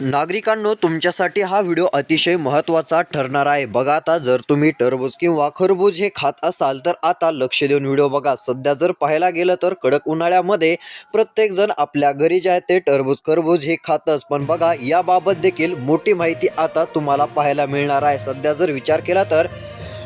नागरिकांनो, तुमच्यासाठी हा व्हिडिओ अतिशय महत्त्वाचा ठरणार आहे. बघा, आता जर तुम्ही टरबूज किंवा खरबूज हे खात असाल तर आता लक्ष देऊन व्हिडिओ बघा. सध्या जर पाहायला गेलं तर कडक उन्हाळ्यामध्ये प्रत्येकजण आपल्या घरी जे आहे ते टरबूज खरबूज हे खातच. पण बघा, याबाबत देखील मोठी माहिती आता तुम्हाला पाहायला मिळणार आहे. सध्या जर विचार केला तर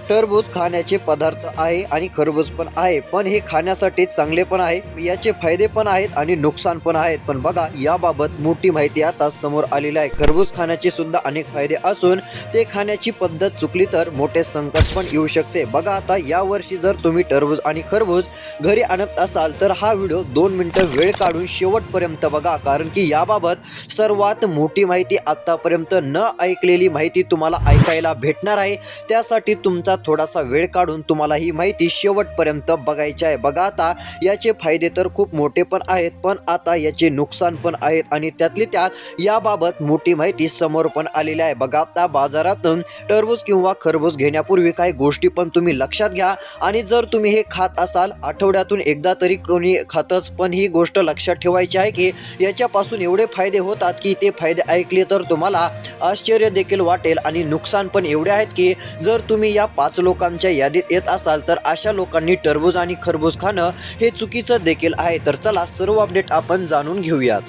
टरबूज खाण्याचे पदार्थ आहे आणि खरबूज पण आहे, पण हे खाण्यासाठी चांगले पण आहे, याचे फायदे पण आहेत आणि नुकसान पण आहेत. पण बघा, याबाबत मोठी माहिती आता समोर आलेली आहे. खरबूज खाण्याचे सुद्धा अनेक फायदे असून ते खाण्याची पद्धत चुकली तर मोठे संकट पण येऊ शकते. बघा, आता यावर्षी जर तुम्ही टरबूज आणि खरबूज घरी आणत असाल तर हा व्हिडिओ 2 मिनिटं वेळ काढून शेवटपर्यंत बघा, कारण की याबाबत सर्वात मोठी माहिती आतापर्यंत न ऐकलेली माहिती तुम्हाला ऐकायला भेटणार आहे. त्यासाठी तुमचा थोडासा वेळ काढून तुम्हाला ही माहिती शेवटपर्यंत बघायची आहे. बघा, आता याचे फायदे तर खूप मोठे पण आहेत, पण आता याचे नुकसान पण आहेत आणि त्यातली त्यात याबाबत मोठी माहिती समोर पण आलेली आहे. बघा, आता बाजारातून टरबूज किंवा खरबूज घेण्यापूर्वी काही गोष्टी पण तुम्ही लक्षात घ्या. आणि जर तुम्ही हे खात असाल आठवड्यातून एकदा तरी कोणी खातच, पण ही गोष्ट लक्षात ठेवायची आहे की याच्यापासून एवढे फायदे होतात की ते फायदे ऐकले तर तुम्हाला आश्चर्य देखील वाटेल आणि नुकसान पण एवढे आहेत की जर तुम्ही या 5 लोकांच्या यादीत येत असाल तर अशा लोकांनी टरबूज आणि खरबूज खाणं हे चुकीचं देखील आहे. तर चला, सर्व अपडेट आपण जाणून घेऊयात.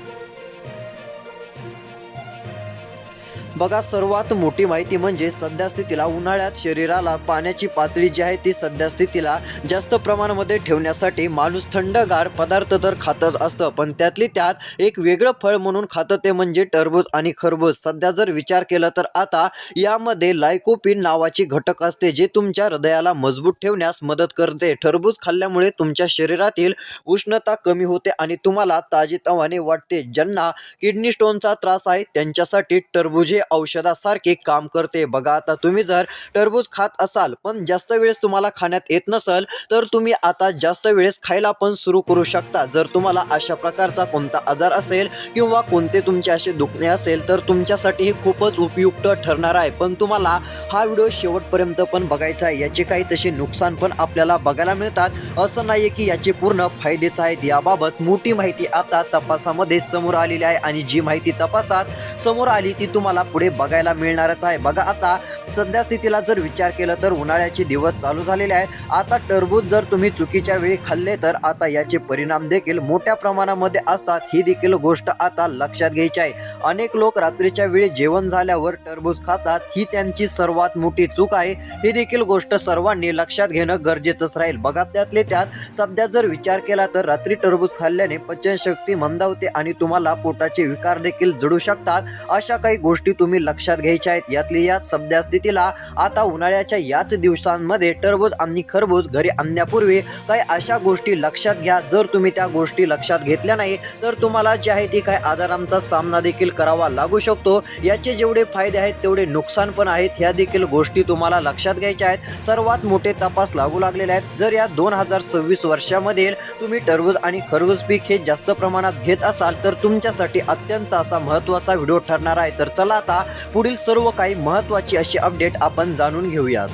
बघा, सर्वात मोठी माहिती म्हणजे सध्या स्थितीला उन्हाळ्यात शरीराला पाण्याची पातळी जी आहे ती सध्या स्थितीला जास्त प्रमाणामध्ये ठेवण्यासाठी माणूस थंडगार पदार्थ तर खातच असतं, पण त्यातली त्यात एक वेगळं फळ म्हणून खातं ते म्हणजे टरबूज आणि खरबूज. सध्या जर विचार केला तर आता यामध्ये लायकोपीन नावाची घटक असते जे तुमच्या हृदयाला मजबूत ठेवण्यास मदत करते. टरबूज खाल्ल्यामुळे तुमच्या शरीरातील उष्णता कमी होते आणि तुम्हाला ताजेतवाने वाटते. ज्यांना किडनी स्टोनचा त्रास आहे त्यांच्यासाठी टरबूज हे औषधासारखे काम करते. बघा, आता तुम्ही जर टरबूज खात असाल पण जास्त वेळेस तुम्हाला खाण्यात येत नसेल तर तुम्ही आता जास्त वेळेस खायला पण सुरू करू शकता. जर तुम्हाला अशा प्रकारचा कोणता आजार असेल किंवा कोणते तुमचे असे दुखणे असेल तर तुमच्यासाठी हे खूपच उपयुक्त ठरणार आहे. पण तुम्हाला हा व्हिडिओ शेवटपर्यंत पण बघायचा आहे. याचे काही तसे नुकसान पण आपल्याला बघायला मिळतात, असं नाहीये की याचे पूर्ण फायदेच आहेत. याबाबत मोठी माहिती आता तपासामध्ये समोर आलेली आहे आणि जी माहिती तपासात समोर आली ती तुम्हाला पुढे बघायला मिळणारच आहे. बघा, आता सध्या स्थितीला जर विचार केला तर उन्हाळ्याचे दिवस चालू झालेले आहेत. आता टरबूज जर तुम्ही चुकीच्या वेळी खाल्ले तर आता याचे परिणाम देखील मोठ्या प्रमाणामध्ये असतात. ही देखील गोष्ट आता लक्षात घ्यायची आहे. अनेक लोक रात्रीच्या वेळी जेवण झाल्यावर टरबूज खातात, ही त्यांची सर्वात मोठी चूक आहे. ही देखील गोष्ट सर्वांनी लक्षात घेणं गरजेचंच राहील. बघा, त्यातले त्यात सध्या जर विचार केला तर रात्री टरबूज खाल्ल्याने पचनशक्ती मंदावते आणि तुम्हाला पोटाचे विकार देखील जडू शकतात. अशा काही गोष्टी तुम्ही लक्षात घ्यायच्या आहेत. यातली यात सध्या स्थितीला आता उन्हाळ्याच्या याच दिवसांमध्ये टरबूज आणि खरबूज घरी आणण्यापूर्वी काही अशा गोष्टी लक्षात घ्या. जर तुम्ही त्या गोष्टी लक्षात घेतल्या नाही तर तुम्हाला जे आहे ते काही आजारांचा सामना देखील करावा लागू शकतो. याचे जेवढे फायदे आहेत तेवढे नुकसान पण आहेत. ह्या देखील गोष्टी तुम्हाला लक्षात घ्यायच्या आहेत. सर्वात मोठे तपास लागू लागलेले आहेत. जर या 2026 वर्षामध्ये तुम्ही टरबूज आणि खरबूज पीक हे जास्त प्रमाणात घेत असाल तर तुमच्यासाठी अत्यंत असा महत्त्वाचा व्हिडिओ ठरणार आहे. तर चला, आता पुढील सर्व काही महत्त्वाची अशी अपडेट आपण जाणून घेऊयात.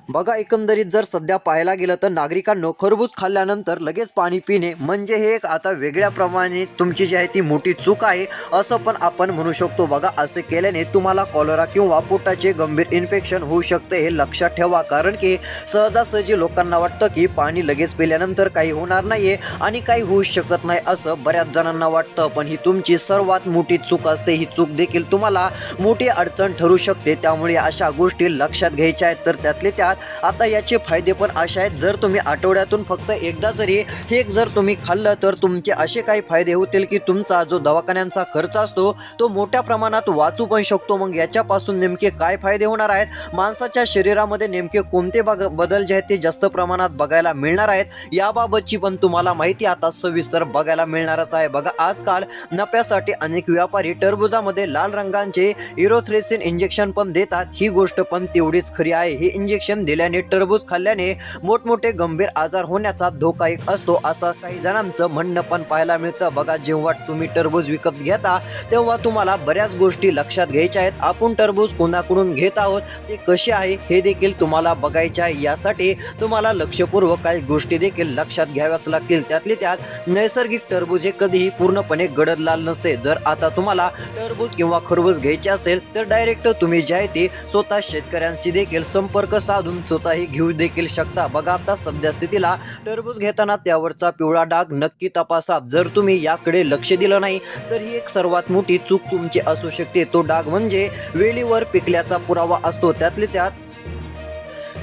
बघा, एकंदरीत जर सध्या पाहायला गेलं तर नागरिकांनो, खरबूज खाल्ल्यानंतर लगेच पाणी पिणे म्हणजे हे एक आता वेगळ्या प्रमाणे तुमची जी आहे ती मोठी चूक आहे असं पण आपण म्हणू शकतो. बघा, असे केल्याने तुम्हाला कॉलरा किंवा पोटाचे गंभीर इन्फेक्शन होऊ शकते, हे लक्षात ठेवा. कारण की सहजासहजी लोकांना वाटतं की पाणी लगेच पिल्यानंतर काही होणार नाहीये आणि काही होऊ शकत नाही असं बऱ्याच जणांना वाटतं, पण ही तुमची सर्वात मोठी चूक असते. ही चूक देखील तुम्हाला मोठी अडचण ठरू शकते. त्यामुळे अशा गोष्टी लक्षात घ्यायच्या आहेत. तर त्यातले त्यात आता याचे फायदे पण असे आहेत. जर तुम्ही आठवड्यातून फक्त एकदा जरी हे जर तुम्ही खाल्लं तर तुमचे असे काही फायदे होतील की तुमचा जो दवाखान्यांचा खर्च असतो तो मोठ्या प्रमाणात वाचू पण शकतो. मग याच्यापासून नेमके काय फायदे होणार आहेत, माणसाच्या शरीरामध्ये नेमके कोणते बदल जे आहेत ते जास्त प्रमाणात बघायला मिळणार आहेत, याबाबतची पण तुम्हाला माहिती आता सविस्तर बघायला मिळणारच आहे. बघा, आजकाल नफ्यासाठी अनेक व्यापारी टरबुजामध्ये लाल रंगाचे इरोथ्रेसिन इंजेक्शन पण देतात. ही गोष्ट पण तेवढीच खरी आहे. हे इंजेक्शन व्यायाम दिल्याने टरबूज खाल्ल्याने मोठमोठे गंभीर आजार होण्याचा धोका एक असतो असं काही जणांचं म्हणणं पण पाहायला मिळतं. बघा, जेव्हा तुम्ही टरबूज विकत घेता तेव्हा तुम्हाला बऱ्याच गोष्टी लक्षात घ्यायच्या आहेत. आपण टरबूज कोणाकडून घेत आहोत, ते कसे आहे हे देखील तुम्हाला बघायचे आहे. यासाठी तुम्हाला लक्षपूर्वक काही गोष्टी देखील लक्षात घ्याव्याच लागतील. त्यातली त्यात नैसर्गिक टरबूज हे कधीही पूर्णपणे गडद लाल नसते. जर आता तुम्हाला टरबूज किंवा खरबूज घ्यायचे असेल तर डायरेक्ट तुम्ही जे आहे ते स्वतः शेतकऱ्यांशी देखील संपर्क साधून स्वतःही घेऊ देखील शकता. बघा, आता सध्या स्थितीला टरबूज घेताना त्यावरचा पिवळा डाग नक्की तपासा. जर तुम्ही याकडे लक्ष दिलं नाही तर ही एक सर्वात मोठी चूक तुमची असू शकते. तो डाग म्हणजे वेलीवर पिकल्याचा पुरावा असतो. त्यातले त्यात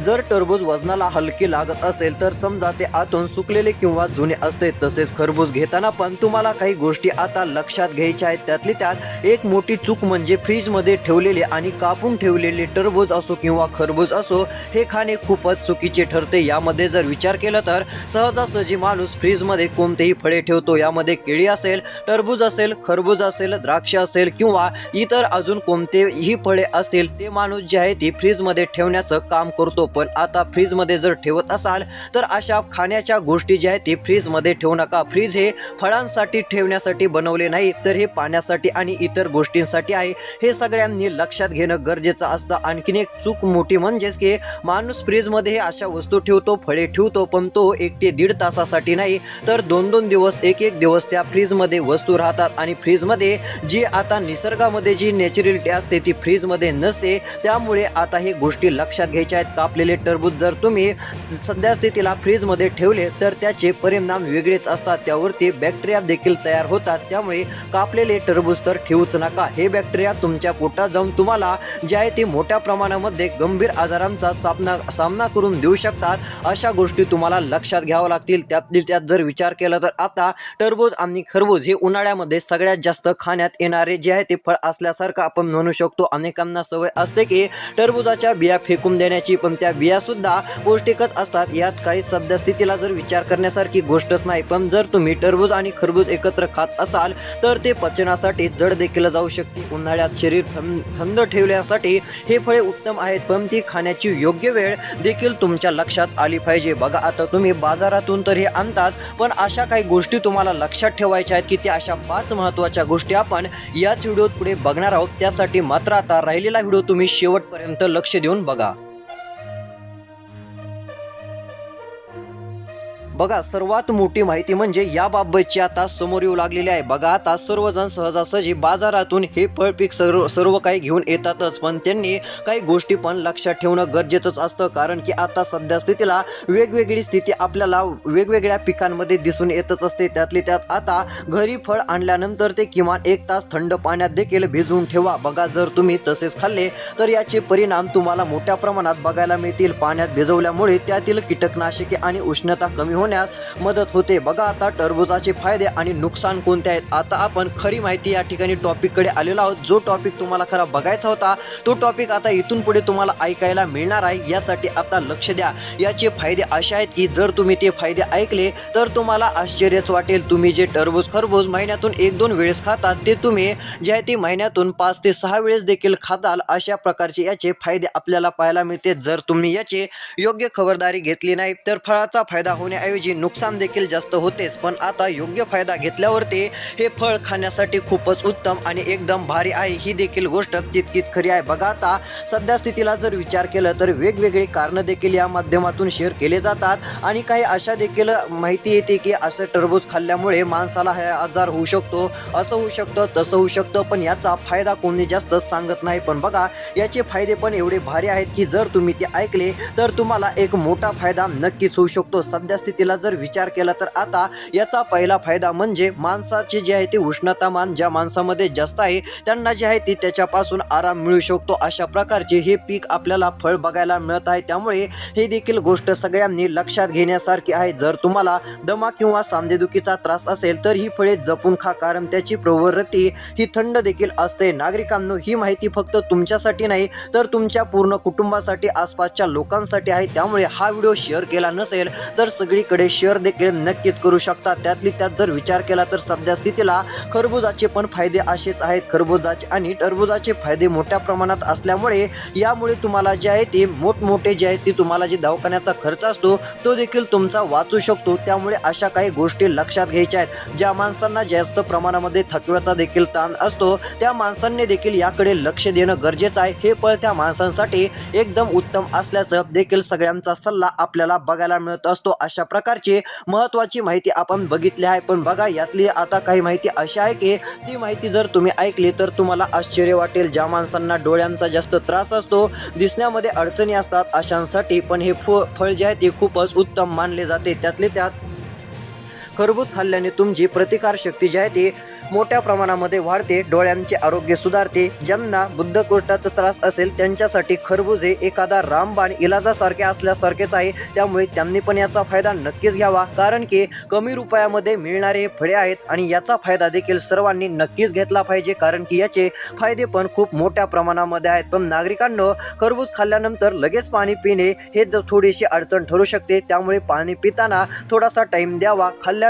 जर टरबूज वजनाला हलके लागत असेल तर समजा ते आतून सुकलेले किंवा जुने असते. तसेच खरबूज घेताना पण तुम्हाला काही गोष्टी आता लक्षात घ्यायच्या आहेत. त्यातली त्यात एक मोठी चूक म्हणजे फ्रीजमध्ये ठेवलेले आणि कापून ठेवलेले टरबूज असो किंवा खरबूज असो हे खाणे खूपच चुकीचे ठरते. यामध्ये जर विचार केला तर सहजासहजी माणूस फ्रीजमध्ये कोणतेही फळे ठेवतो. यामध्ये केळी असेल, टरबूज असेल, खरबूज असेल, द्राक्ष असेल किंवा इतर अजून कोणतेही फळे असतील ते माणूस जे आहे ते फ्रीजमध्ये ठेवण्याचं काम करतो. पण आता फ्रीजमध्ये जर ठेवत असाल तर अशा खाण्याच्या गोष्टी ज्या आहेत ते फ्रीजमध्ये ठेवू नका. फ्रीज हे फळांसाठी ठेवण्यासाठी बनवले नाही तर हे पाण्यासाठी आणि इतर गोष्टींसाठी आहे. हे सगळ्यांनी लक्षात घेणं गरजेचं असतं. आणखीन एक चूक मोठी म्हणजेच की माणूस फ्रीजमध्ये हे अशा वस्तू ठेवतो, फळे ठेवतो, पण तो 1 ते 1.5 तासासाठी नाही तर 2-2 दिवस, 1-1 दिवस त्या फ्रीजमध्ये वस्तू राहतात आणि फ्रीजमध्ये जी आता निसर्गामध्ये जी नॅचरलिटी असते ती फ्रीजमध्ये नसते. त्यामुळे आता हे गोष्टी लक्षात घ्यायच्या आहेत. कापलेले टरबूज जर तुम्ही सध्या स्थितीला फ्रीजमध्ये ठेवले तर त्याचे परिणाम वेगळेच असतात. त्यावरती बॅक्टेरिया देखील तयार होतात. त्यामुळे कापलेले टरबूज तर ठेवूच नका. हे बॅक्टेरिया तुमच्या पोटात जाऊन तुम्हाला जे आहे ते मोठ्या प्रमाणामध्ये गंभीर आजारांचा सामना करून देऊ शकतात. अशा गोष्टी तुम्हाला लक्षात घ्याव्या लागतील. त्यात जर विचार केला तर आता टरबूज आणि खरबूज हे उन्हाळ्यामध्ये सगळ्यात जास्त खाण्यात येणारे जे आहे ते फळ असल्यासारखं आपण म्हणू शकतो. अनेकांना सवय असते की टरबूजाच्या बिया फेकून देण्याची, पण त्या बिया सुद्धा पौष्टिकच असतात. यात काही सध्या स्थितीला जर विचार करण्यासारखी गोष्टच नाही. पण जर तुम्ही टरबूज आणि खरबूज एकत्र खात असाल तर ते पचनासाठी जड देखील जाऊ शकते. उन्हाळ्यात शरीर थंड ठेवण्यासाठी हे फळे उत्तम आहेत, पण ती खाण्याची योग्य वेळ देखील तुमच्या लक्षात आली पाहिजे. बघा, आता तुम्ही बाजारातून तर हे आणतात, पण अशा काही गोष्टी तुम्हाला लक्षात ठेवायच्या आहेत की त्या अशा 5 महत्त्वाच्या गोष्टी आपण याच व्हिडिओत पुढे बघणार आहोत. त्यासाठी मात्र आता राहिलेला व्हिडिओ तुम्ही शेवटपर्यंत लक्ष देऊन बघा. बघा, सर्वात मोठी माहिती म्हणजे याबाबतची आता समोर येऊ लागलेली आहे. बघा, आता सर्वजण सहजासहजी बाजारातून हे फळ पीक सर्व काही घेऊन येतातच, पण त्यांनी काही गोष्टी पण लक्षात ठेवणं गरजेचंच असतं. कारण की आता सध्या स्थितीला वेगवेगळी स्थिती आपल्याला वेगवेगळ्या पिकांमध्ये दिसून येतच असते. त्यातली त्यात आता घरी फळ आणल्यानंतर ते किमान 1 तास थंड पाण्यात देखील भिजवून ठेवा. बघा, जर तुम्ही तसेच खाल्ले तर याचे परिणाम तुम्हाला मोठ्या प्रमाणात बघायला मिळतील. पाण्यात भिजवल्यामुळे त्यातील कीटकनाशके आणि उष्णता कमी होण्यास मदत होते. बघा, आता टरबूजाचे फायदे आणि नुकसान कोणते आहेत. आता आपण खरी माहिती या ठिकाणी टॉपिककडे आलेलो आहोत. जो टॉपिक तुम्हाला खरा बघायचा होता तो टॉपिक आता इथून पुढे तुम्हाला ऐकायला मिळणार आहे. यासाठी आता लक्ष द्या. याचे फायदे असे आहेत की जर तुम्ही ते फायदे ऐकले तर तुम्हाला आश्चर्यच वाटेल. तुम्ही जे टरबूज खरबूज महिन्यातून 1-2 वेळेस खातात ते तुम्ही जे आहे ते महिन्यातून 5 ते 6 वेळेस देखील खाताल. अशा प्रकारचे याचे फायदे आपल्याला पाहायला मिळते. जर तुम्ही याची योग्य खबरदारी घेतली नाही तर फळाचा फायदा होण्याऐवजी नुकसान देखील जास्त होतेच. पण आता योग्य फायदा घेतल्यावरती हे फळ खाण्यासाठी खूपच उत्तम आणि एकदम भारी आहे. ही देखील गोष्ट तितकीच खरी आहे. बघा, आता सध्या स्थितीला जर विचार केला तर वेगवेगळे कारणं देखील या माध्यमातून शेअर केले जातात आणि काही अशा देखील माहिती येते की असं टरबूज खाल्ल्यामुळे माणसाला हा आजार होऊ शकतो, असं होऊ शकतं, तसं होऊ शकतं, पण याचा फायदा कोणी जास्त सांगत नाही. पण बघा, याचे फायदे पण एवढे भारी आहेत की जर तुम्ही ते ऐकले तर तुम्हाला एक मोठा फायदा नक्कीच होऊ शकतो. सध्या स्थितीला जर विचार केला तर आता याचा पहिला फायदा म्हणजे माणसाचे जे आहे ते उष्णतामान ज्या माणसामध्ये जास्त आहे त्यांना जे आहे ते त्याच्यापासून आराम मिळू शकतो. अशा प्रकारचे हे पीक आपल्याला फळ बघायला मिळत आहे. त्यामुळे हे देखील गोष्ट सगळ्यांनी लक्षात घेण्यासारखी आहे. जर तुम्हाला दमा किंवा सांधेदुखीचा त्रास असेल तर ही फळे जपून खा, कारण त्याची प्रवृत्ती ही थंड देखील असते. नागरिकांनो, ही माहिती फक्त तुमच्यासाठी नाही तर तुमच्या पूर्ण कुटुंबासाठी, आसपासच्या लोकांसाठी आहे. त्यामुळे हा व्हिडिओ शेअर केला नसेल तर सगळीकडे खरबुजाकडे शेअर देखील नक्कीच करू शकता। त्यातली त्यात जर विचार केला तर सध्या स्थितीला खरबुजाचे पण फायदे असेच आहेत। खरबुजाचे आणि टरबुजाचे फायदे मोठ्या प्रमाणात असल्यामुळे यामुळे तुम्हाला जे आहे ते मोठमोठे जे आहे ते तुम्हाला जे दवाखान्याचा खर्च असतो तो देखील तुमचा वाचू शकतो। त्यामुळे अशा काही गोष्टी लक्षात घ्यायच्या आहेत। ज्या माणसांना जास्त प्रमाणामध्ये थकव्याचा देखील ताण असतो त्या माणसांनी देखील याकडे लक्ष देणं गरजेचं आहे। हे फळ त्या माणसांसाठी एकदम उत्तम असल्याचं देखील सगळ्यांचा सल्ला आपल्याला बघायला मिळत असतो। अशा प्रकारची महत्त्वाची माहिती आपण बघितली आहे। पण बघा यातली आता काही माहिती अशी आहे की ती माहिती जर तुम्ही ऐकली तर तुम्हाला आश्चर्य वाटेल। ज्या माणसांना डोळ्यांचा जास्त त्रास असतो, दिसण्यामध्ये अडचणी असतात, अशांसाठी पण हे फळ जे आहे ते खूपच उत्तम मानले जाते। त्यातले त्यात खरबूज खाल्ल्याने तुमची प्रतिकारशक्ती जी आहे ती मोठ्या प्रमाणामध्ये वाढते, डोळ्यांचे आरोग्य सुधारते। ज्यांना बुद्धकोष्ठाचा त्रास असेल त्यांच्यासाठी खरबूज हे एखादा रामबाण इलाजासारखे असल्यासारखेच आहे। त्यामुळे त्यांनी पण याचा फायदा नक्कीच घ्यावा, कारण की कमी रुपयामध्ये मिळणारे फळे आहेत आणि याचा फायदा देखील सर्वांनी नक्कीच घेतला पाहिजे, कारण की याचे फायदे पण खूप मोठ्या प्रमाणामध्ये आहेत। पण नागरिकांनो, खरबूज खाल्ल्यानंतर लगेच पाणी पिणे हे थोडीशी अडचण ठरू शकते। त्यामुळे पाणी पिताना थोडासा टाइम द्यावा, खाल्ल्यानंतर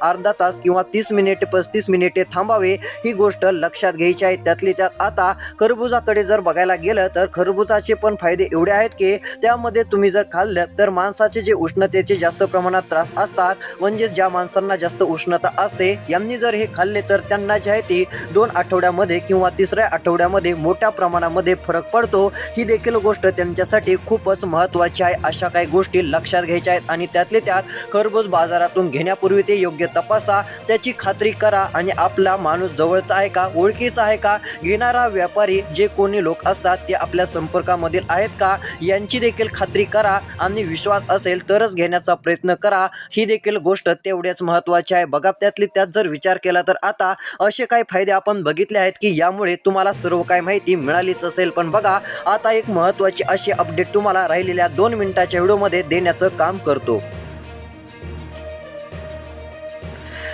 अर्धा तास किंवा 30 मिनिटे 35 मिनिटे थांबावे, ही गोष्ट लक्षात घ्यायची आहे। त्यातली त्यात आता खरबुजाकडे जर बघायला गेलं तर खरबुजाचे पण फायदे एवढे आहेत की त्यामध्ये तुम्ही जर खाल्लं तर माणसाचे जे उष्णतेचे जास्त प्रमाणात त्रास असतात, म्हणजे ज्या माणसांना जास्त उष्णता असते यांनी जर हे खाल्ले तर त्यांना जे आहे ते 2 आठवड्यामध्ये किंवा 3ऱ्या आठवड्यामध्ये मोठ्या प्रमाणामध्ये फरक पडतो। ही देखील गोष्ट त्यांच्यासाठी खूपच महत्त्वाची आहे। अशा काही गोष्टी लक्षात घ्यायच्या आहेत आणि त्यातले त्यात खरबूज बाजारातून घेण्यापूर्वी ते योग्य तपासा, त्याची खात्री करा आणि आपला माणूस जवळचा आहे का, ओळखीचा आहे का, घेणारा व्यापारी जे कोणी लोक असतात ते आपल्या संपर्कामधील आहेत का, यांची देखील खात्री करा आणि विश्वास असेल तरच घेण्याचा प्रयत्न करा। ही देखील गोष्ट तेवढ्याच महत्त्वाची आहे। बघा त्यातली त्यात जर विचार केला तर आता असे काही फायदे आपण बघितले आहेत की यामुळे तुम्हाला सर्व काही माहिती मिळालीच असेल। पण बघा आता एक महत्त्वाची अशी अपडेट तुम्हाला राहिलेल्या 2 मिनिटाच्या व्हिडिओमध्ये देण्याचं काम करतो।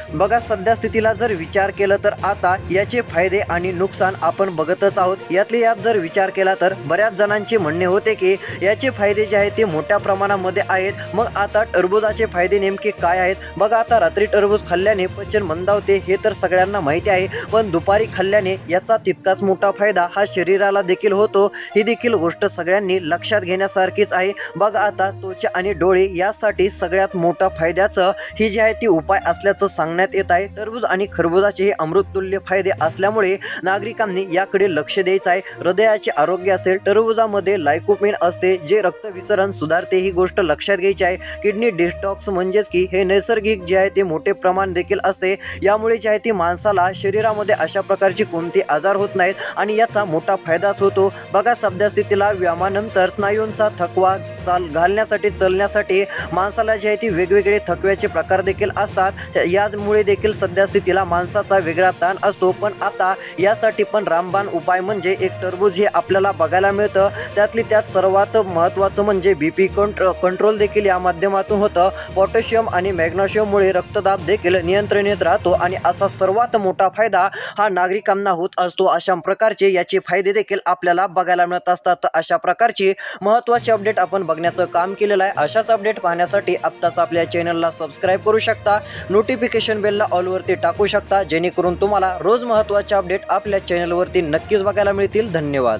बघा सध्या स्थितीला जर विचार केला तर आता याचे फायदे आणि नुकसान आपण बघतच आहोत। यातले यात जर विचार केला तर बऱ्याच जणांचे म्हणणे होते की याचे फायदे जे आहेत ते मोठ्या प्रमाणामध्ये आहेत। मग आता टरबुजाचे फायदे नेमके काय आहेत? बघा आता रात्री टरबूज खाल्ल्याने पचन मंदावते हे तर सगळ्यांना माहिती आहे, पण दुपारी खाल्ल्याने याचा तितकाच मोठा फायदा हा शरीराला देखील होतो। ही देखील गोष्ट सगळ्यांनी लक्षात घेण्यासारखीच आहे। बघा आता त्वचा आणि डोळे यासाठी सगळ्यात मोठा फायद्याचं ही जी आहे ती उपाय असल्याचं सांगण्यात येत आहे। टरबूज आणि खरबुजाचे हे अमृततुल्य फायदे असल्यामुळे नागरिकांनी याकडे लक्ष द्यायचं आहे। हृदयाचे आरोग्य असेल, टरबुजामध्ये लायकोपीन असते जे रक्तविसरण सुधारते, ही गोष्ट लक्षात घ्यायची आहे। किडनी डिटॉक्स म्हणजेच की हे नैसर्गिक जे आहे ते मोठे प्रमाण देखील असते, यामुळे जे आहे ते माणसाला शरीरामध्ये अशा प्रकारचे कोणते आजार होत नाहीत आणि याचा मोठा फायदाच होतो। बघा सध्या स्थितीला व्यायामानंतर स्नायूंचा थकवा घालण्यासाठी चलण्यासाठी माणसाला जे आहे ते वेगवेगळे थकव्याचे प्रकार देखील असतात। यामुळे देखील सध्या स्थितीला माणसाचा वेगळा ताण असतो। पण आता यासाठी पण रामबाण उपाय म्हणजे एक टरबूज हे आपल्याला बघायला मिळतं। त्यातली त्यात सर्वात महत्त्वाचं म्हणजे बीपी कंट्रोल देखील या माध्यमातून होतं। पोटॅशियम आणि मॅग्नेशियममुळे रक्तदाब देखील नियंत्रणात राहतो आणि असा सर्वात मोठा फायदा हा नागरिकांना होत असतो। अशा प्रकारचे याचे फायदे देखील आपल्याला बघायला मिळत असतात। अशा प्रकारची महत्त्वाची अपडेट आपण बघण्याचं काम केलेलं आहे। अशाच अपडेट पाहण्यासाठी आत्ताच आपल्या चॅनलला सबस्क्राईब करू शकता, नोटिफिकेशन बेलला ऑलवरती टाकू शकता, जेणेकरून तुम्हाला रोज महत्त्वाचे अपडेट आपल्या चॅनलवरती नक्कीच बघायला मिळतील। धन्यवाद।